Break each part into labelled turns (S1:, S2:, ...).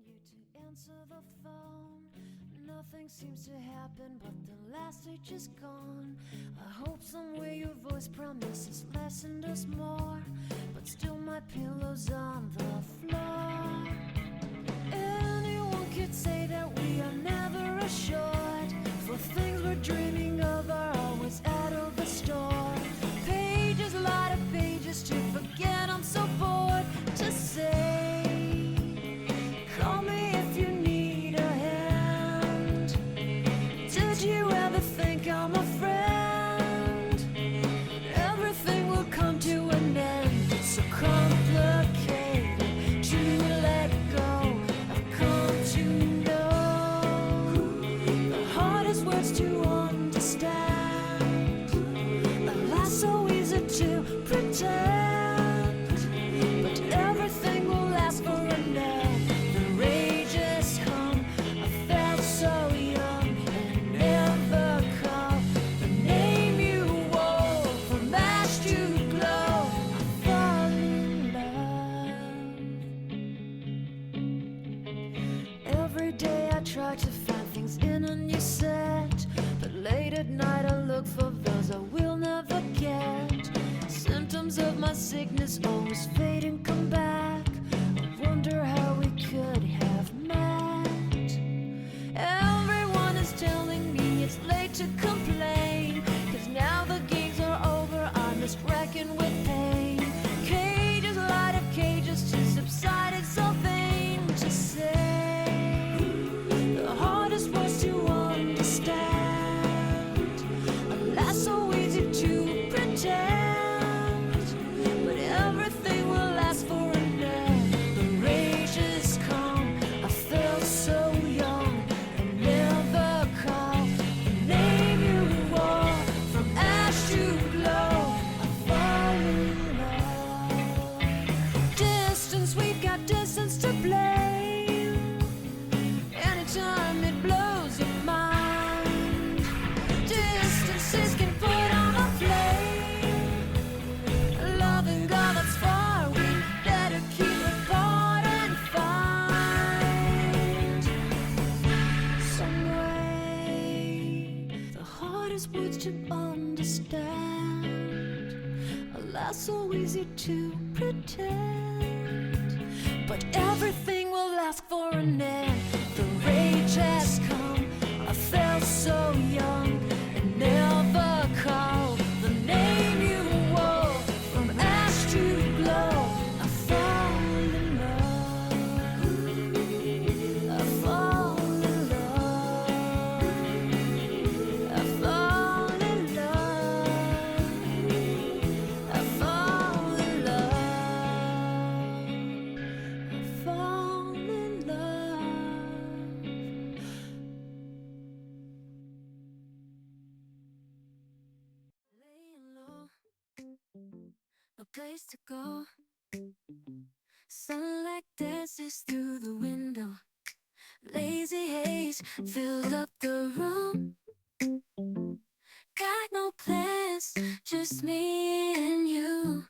S1: you to answer the phone. Nothing seems to happen, but the last stage is gone. I hope somewhere your voice promises less and us more, but still my pillow's on the floor. Anyone could say that we are never assured, for things we're dreaming of are always out of the store. Pages, a lot of pages to forget, I'm so bored to say. Call me if you need a hand. Did you ever think I'm a friend? Everything will come to an end. It's so complicated to let go. I've come to know the hardest words to understand. Alas, so easy to pretend, but everything will last for a night. Every day I try to find things in a new set, but late at night I look for those I will never get. Symptoms of my sickness always fade and come back. I wonder how we could have met. Everyone is telling me it's late to complain, 'cause now the games are over, I'm just wrecking with pain. Cages, light of cages to subside, it's so vain to say. Was to understand. Alas, so easy to pretend, but everything will last for a night. The rage is calm. I felt so young and never called the name you wore. From ash to glow, I fall in love. Distance, we've got distance to blame. Anytime it blows your mind, distances can put on a flame. Loving God that's far, we better keep it apart and find some way. The hardest words to understand, alas, so easy to pretend, but everything will last for an end. The rage has come. I felt so young and never called the name you wore. From ash to glow, I fall in love. I fall in love. I fall in love. I fall in love. I fall in love. Laying low, no place to go. Sunlight dances through the window. Lazy haze filled up the room. Got no plans, just me and you.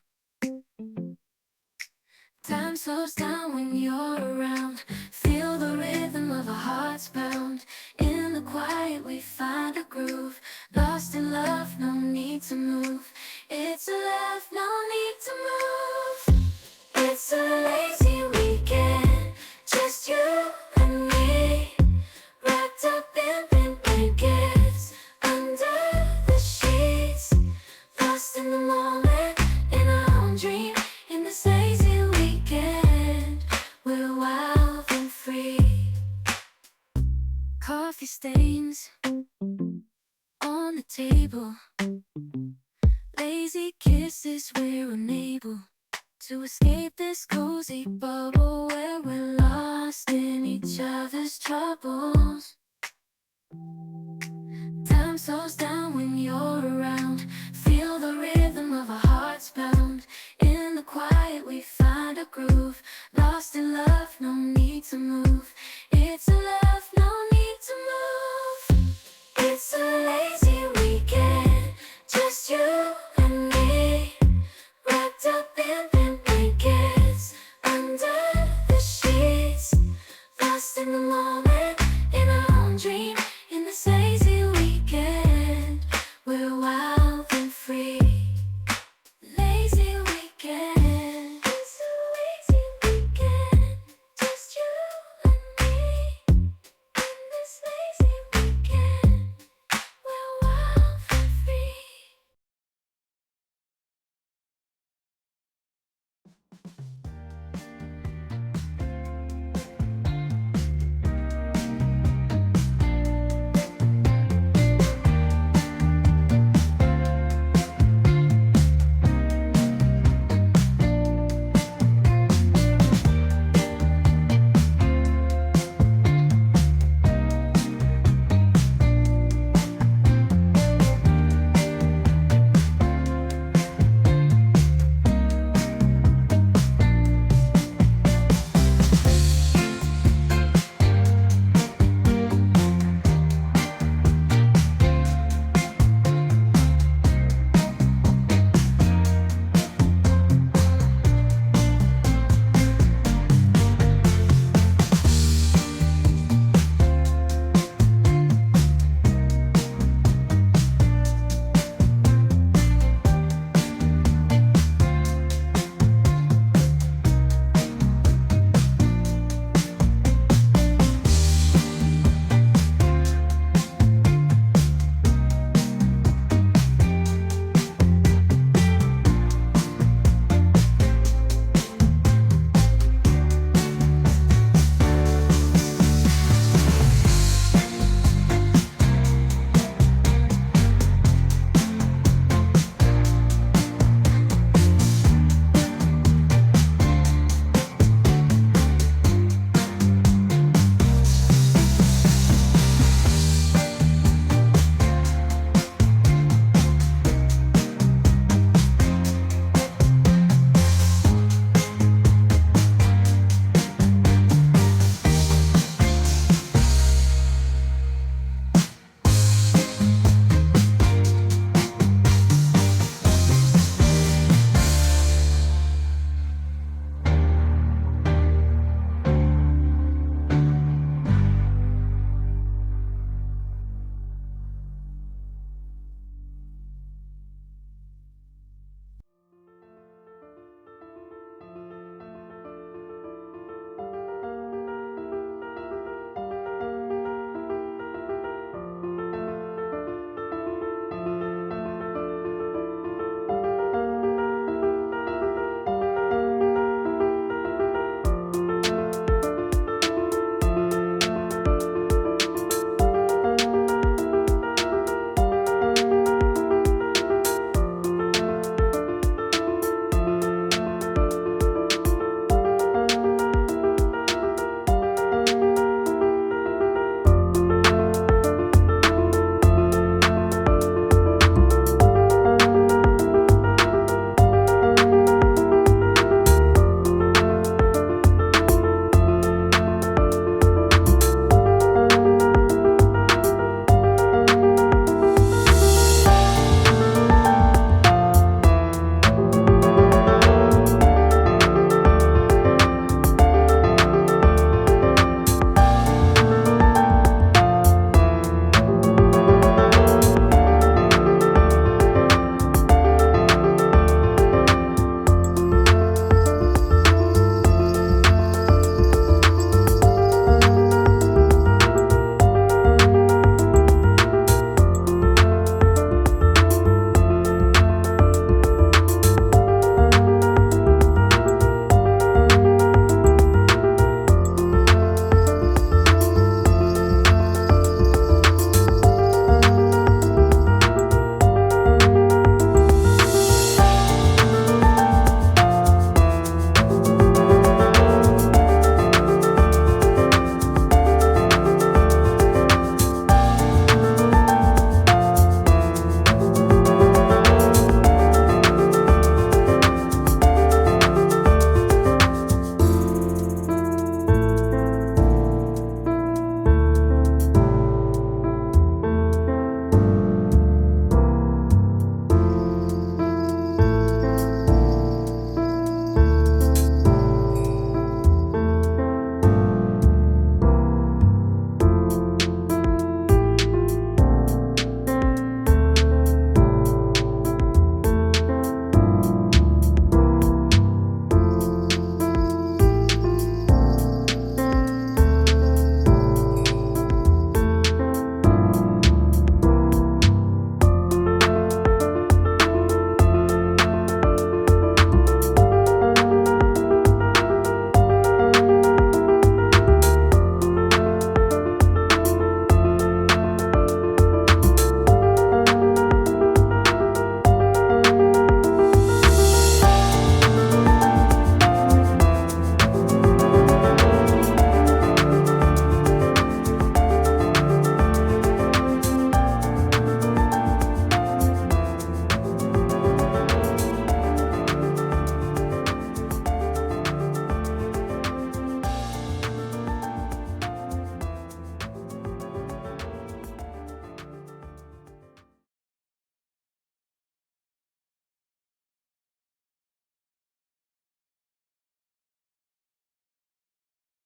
S1: Time slows down when you're around. Feel the rhythm of our hearts pound. In the quiet we find a groove. Lost in love, no need to move. It's a love, no need to move. It's a lazy weekend, just you and me, wrapped up in pink blankets under the sheets. Lost in the moment, in our own dream. In this lazy weekend, we're wild and free. Coffee stains on the table. Lazy kisses, we're unable to escape this cozy bubble where we're lost in each other's troubles. Time slows down when you're around. Feel the rhythm of our hearts pound. In the quiet we find a groove. Lost in love, no need to move. It's a love.